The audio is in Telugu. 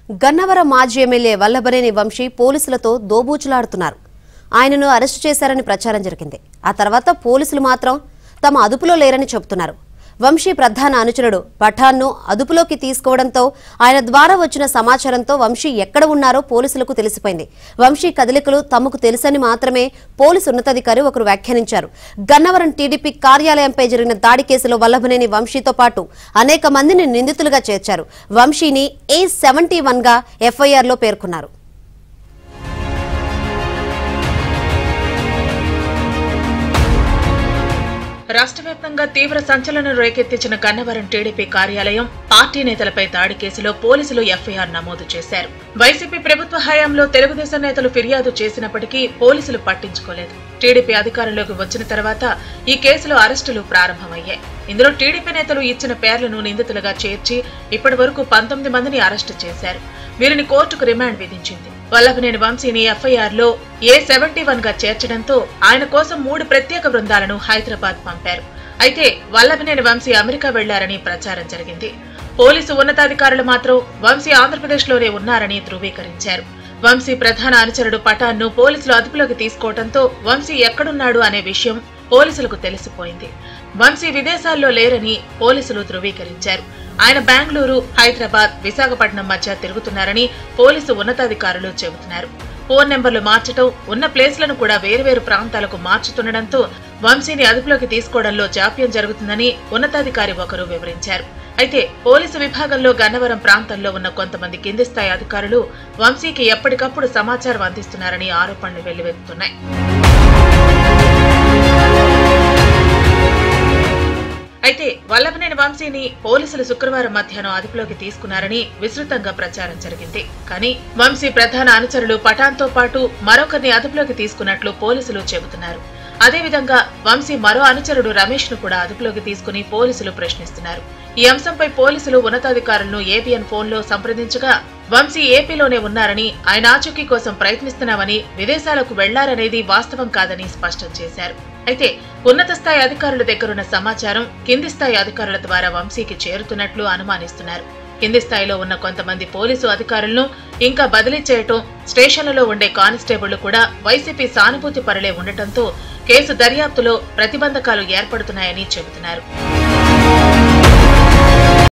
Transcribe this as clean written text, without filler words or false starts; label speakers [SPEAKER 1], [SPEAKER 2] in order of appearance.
[SPEAKER 1] గన్నవరం మాజీ ఎమ్మెల్యే వల్లభనేని వంశీ పోలీసులతో దోబూచులాడుతున్నారు. ఆయనను అరెస్టు చేశారని ప్రచారం జరిగింది. ఆ తర్వాత పోలీసులు మాత్రం తమ అదుపులో లేరని చెబుతున్నారు. వంశీ ప్రధాన అనుచరుడు పఠాన్ను అదుపులోకి తీసుకోవడంతో ఆయన ద్వారా వచ్చిన సమాచారంతో వంశీ ఎక్కడ ఉన్నారో పోలీసులకు తెలిసిపోయింది. వంశీ కదలికలు తమకు తెలుసని మాత్రమే పోలీసు ఉన్నతాధికారి ఒకరు వ్యాఖ్యానించారు. గన్నవరం టీడీపీ కార్యాలయంపై జరిగిన దాడి కేసులో వల్లభనేని వంశీతో పాటు అనేక మందిని నిందితులుగా చేర్చారు. వంశీని A71గా FIRలో పేర్కొన్నారు.
[SPEAKER 2] రాష్ట్ర వ్యాప్తంగా తీవ్ర సంచలనం రేకెత్తించిన గన్నవరం టీడీపీ కార్యాలయం పార్టీ నేతలపై దాడి కేసులో పోలీసులు FIR నమోదు చేశారు. వైసీపీ ప్రభుత్వ హయాంలో తెలుగుదేశం నేతలు ఫిర్యాదు చేసినప్పటికీ పోలీసులు పట్టించుకోలేదు. టీడీపీ అధికారంలోకి వచ్చిన తర్వాత ఈ కేసులో అరెస్టులు ప్రారంభమయ్యాయి. ఇందులో టీడీపీ నేతలు ఇచ్చిన పేర్లను నిందితులుగా చేర్చి ఇప్పటి వరకు 19 మందిని అరెస్టు చేశారు. వీరిని కోర్టుకు రిమాండ్ విధించింది. వల్లభనేని వంశీని FIRలో A71గా చేర్చడంతో ఆయన కోసం 3 ప్రత్యేక బృందాలను హైదరాబాద్ పంపారు. అయితే వల్లభనేని వంశీ అమెరికా వెళ్లారని ప్రచారం జరిగింది. పోలీసు ఉన్నతాధికారులు మాత్రం వంశీ ఆంధ్రప్రదేశ్లోనే ఉన్నారని ధృవీకరించారు. వంశీ ప్రధాన అనుచరుడు పఠాన్ను పోలీసులు అదుపులోకి తీసుకోవడంతో వంశీ ఎక్కడున్నాడు అనే విషయం పోలీసులకు తెలిసిపోయింది. వంశీ విదేశాల్లో లేరని పోలీసులు ధృవీకరించారు. ఆయన బెంగళూరు, హైదరాబాద్, విశాఖపట్నం మధ్య తిరుగుతున్నారని పోలీసు ఉన్నతాధికారులు చెబుతున్నారు. ఫోన్ నెంబర్లు మార్చడం, ఉన్న ప్లేస్లను కూడా వేర్వేరు ప్రాంతాలకు మార్చుతుండటంతో వంశీని అదుపులోకి తీసుకోవడంలో జాప్యం జరుగుతుందని ఉన్నతాధికారి ఒకరు వివరించారు. అయితే పోలీసు విభాగంలో గన్నవరం ప్రాంతంలో ఉన్న కొంతమంది కింది స్థాయి అధికారులు వంశీకి ఎప్పటికప్పుడు సమాచారం అందిస్తున్నారని ఆరోపణలు వెల్లువెత్తుతున్నాయి. అయితే వల్లభనేని వంశీని పోలీసులు శుక్రవారం మధ్యాహ్నం అదుపులోకి తీసుకున్నారని విస్తృతంగా ప్రచారం జరిగింది. కానీ వంశీ ప్రధాన అనుచరులు పఠాన్తో పాటు మరొకరిని అదుపులోకి తీసుకున్నట్లు పోలీసులు చెబుతున్నారు. అదేవిధంగా వంశీ మరో అనుచరుడు రమేష్ ను కూడా అదుపులోకి తీసుకుని పోలీసులు ప్రశ్నిస్తున్నారు. ఈ అంశంపై పోలీసులు ఉన్నతాధికారులను ABN ఫోన్లో సంప్రదించగా వంశీ ఏపీలోనే ఉన్నారని, ఆయన ఆచూకీ కోసం ప్రయత్నిస్తున్నామని, విదేశాలకు వెళ్లారనేది వాస్తవం కాదని స్పష్టం చేశారు. అయితే ఉన్నత స్థాయి అధికారుల దగ్గరున్న సమాచారం కింది స్థాయి అధికారుల ద్వారా వంశీకి చేరుతున్నట్లు అనుమానిస్తున్నారు. కింది స్థాయిలో ఉన్న కొంతమంది పోలీసు అధికారులను ఇంకా బదిలీ చేయటం, స్టేషన్లలో ఉండే కానిస్టేబుళ్లు కూడా వైసీపీ సానుభూతి పరులే ఉండటంతో కేసు దర్యాప్తులో ప్రతిబంధకాలు ఏర్పడుతున్నాయని చెబుతున్నారు.